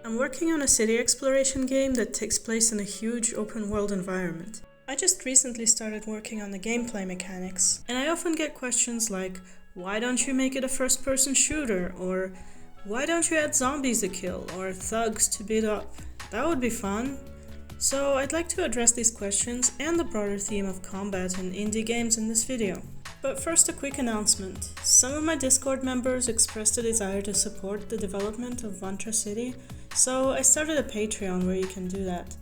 I'm working on a city exploration game that takes place in a huge open world environment. I just recently started working on the gameplay mechanics, and I often get questions like, why don't you make it a first-person shooter? Or why don't you add zombies to kill? Or thugs to beat up? That would be fun. So I'd like to address these questions and the broader theme of combat in indie games in this video. But first, a quick announcement. Some of my Discord members expressed a desire to support the development of Vantra City, so I started a Patreon where you can do that.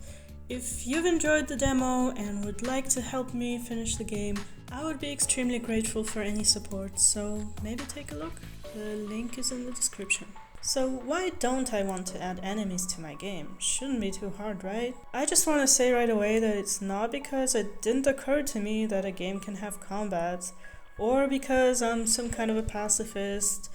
If you've enjoyed the demo and would like to help me finish the game, I would be extremely grateful for any support, so maybe take a look. The link is in the description. So why don't I want to add enemies to my game? Shouldn't be too hard, right? I just want to say right away that it's not because it didn't occur to me that a game can have combat, or because I'm some kind of a pacifist,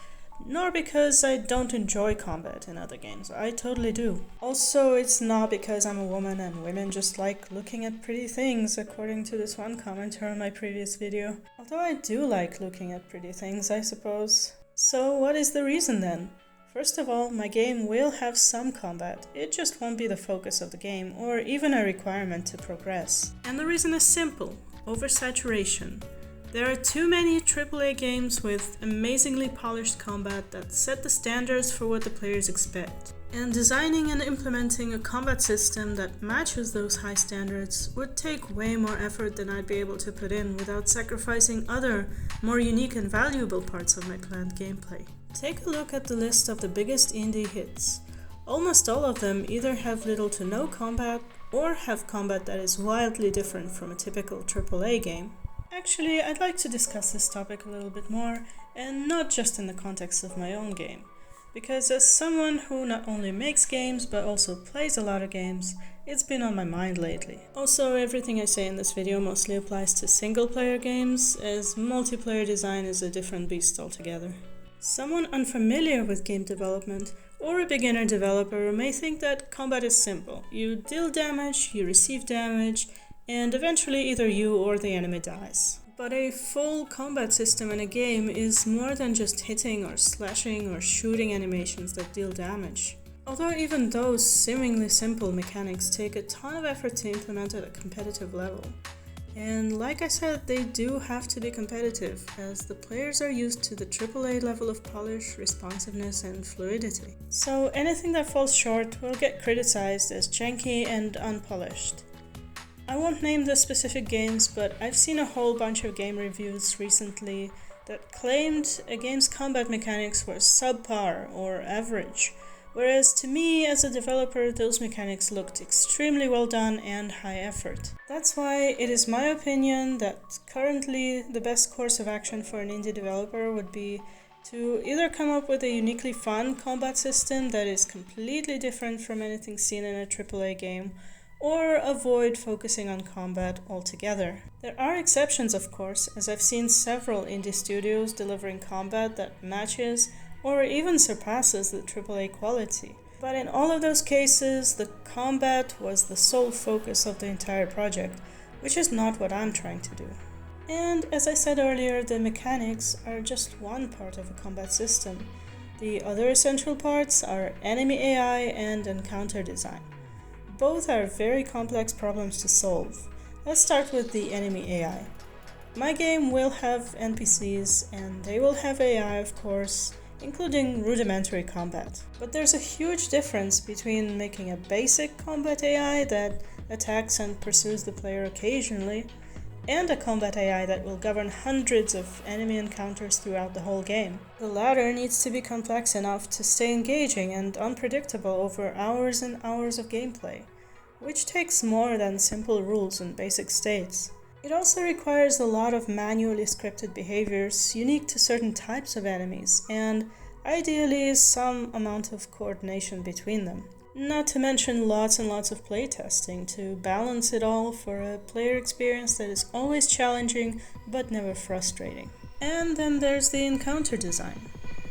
nor because I don't enjoy combat in other games. I totally do. Also, it's not because I'm a woman and women just like looking at pretty things, according to this one commenter on my previous video. Although I do like looking at pretty things, I suppose. So what is the reason then? First of all, my game will have some combat. It just won't be the focus of the game, or even a requirement to progress. And the reason is simple: oversaturation. There are too many AAA games with amazingly polished combat that set the standards for what the players expect. And designing and implementing a combat system that matches those high standards would take way more effort than I'd be able to put in without sacrificing other, more unique and valuable parts of my planned gameplay. Take a look at the list of the biggest indie hits. Almost all of them either have little to no combat, or have combat that is wildly different from a typical AAA game. Actually, I'd like to discuss this topic a little bit more, and not just in the context of my own game. Because as someone who not only makes games, but also plays a lot of games, it's been on my mind lately. Also, everything I say in this video mostly applies to single-player games, as multiplayer design is a different beast altogether. Someone unfamiliar with game development, or a beginner developer, may think that combat is simple. You deal damage, you receive damage, and eventually either you or the enemy dies. But a full combat system in a game is more than just hitting or slashing or shooting animations that deal damage. Although even those seemingly simple mechanics take a ton of effort to implement at a competitive level. And like I said, they do have to be competitive, as the players are used to the AAA level of polish, responsiveness, and fluidity. So anything that falls short will get criticized as janky and unpolished. I won't name the specific games, but I've seen a whole bunch of game reviews recently that claimed a game's combat mechanics were subpar or average, whereas to me as a developer those mechanics looked extremely well done and high effort. That's why it is my opinion that currently the best course of action for an indie developer would be to either come up with a uniquely fun combat system that is completely different from anything seen in a AAA game, or avoid focusing on combat altogether. There are exceptions, of course, as I've seen several indie studios delivering combat that matches or even surpasses the AAA quality. But in all of those cases, the combat was the sole focus of the entire project, which is not what I'm trying to do. And as I said earlier, the mechanics are just one part of a combat system. The other essential parts are enemy AI and encounter design. Both are very complex problems to solve. Let's start with the enemy AI. My game will have NPCs, and they will have AI, of course, including rudimentary combat. But there's a huge difference between making a basic combat AI that attacks and pursues the player occasionally, and a combat AI that will govern hundreds of enemy encounters throughout the whole game. The latter needs to be complex enough to stay engaging and unpredictable over hours and hours of gameplay, which takes more than simple rules and basic states. It also requires a lot of manually scripted behaviors unique to certain types of enemies, and ideally some amount of coordination between them. Not to mention lots and lots of playtesting to balance it all for a player experience that is always challenging but never frustrating. And then there's the encounter design.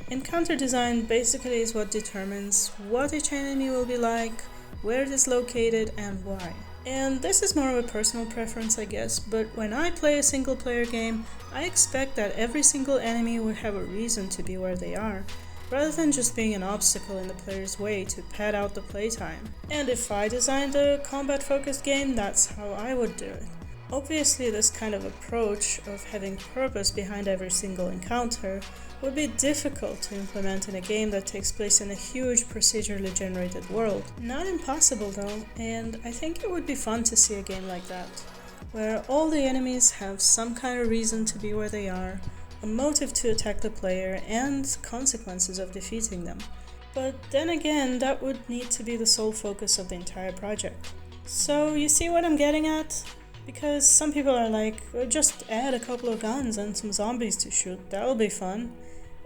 Encounter design basically is what determines what each enemy will be like, where it is located, and why. And this is more of a personal preference, I guess, but when I play a single player game, I expect that every single enemy would have a reason to be where they are, rather than just being an obstacle in the player's way to pad out the playtime. And if I designed a combat-focused game, that's how I would do it. Obviously, this kind of approach of having purpose behind every single encounter would be difficult to implement in a game that takes place in a huge procedurally generated world. Not impossible though, and I think it would be fun to see a game like that, where all the enemies have some kind of reason to be where they are, a motive to attack the player, and consequences of defeating them. But then again, that would need to be the sole focus of the entire project. So you see what I'm getting at? Because some people are like, just add a couple of guns and some zombies to shoot, that'll be fun.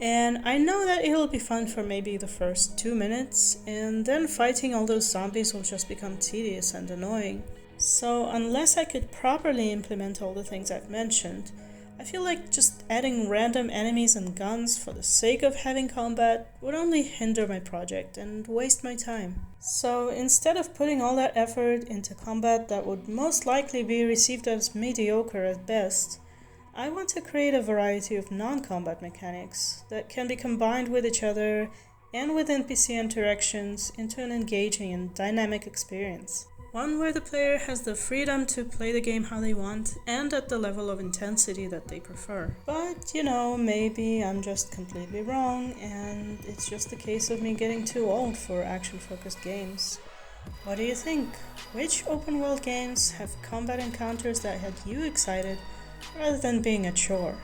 And I know that it'll be fun for maybe the first 2 minutes, and then fighting all those zombies will just become tedious and annoying. So unless I could properly implement all the things I've mentioned, I feel like just adding random enemies and guns for the sake of having combat would only hinder my project and waste my time. So instead of putting all that effort into combat that would most likely be received as mediocre at best, I want to create a variety of non-combat mechanics that can be combined with each other and with NPC interactions into an engaging and dynamic experience. One where the player has the freedom to play the game how they want and at the level of intensity that they prefer. But, maybe I'm just completely wrong and it's just a case of me getting too old for action-focused games. What do you think? Which open world games have combat encounters that had you excited rather than being a chore?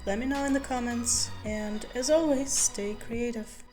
Let me know in the comments, and as always, stay creative.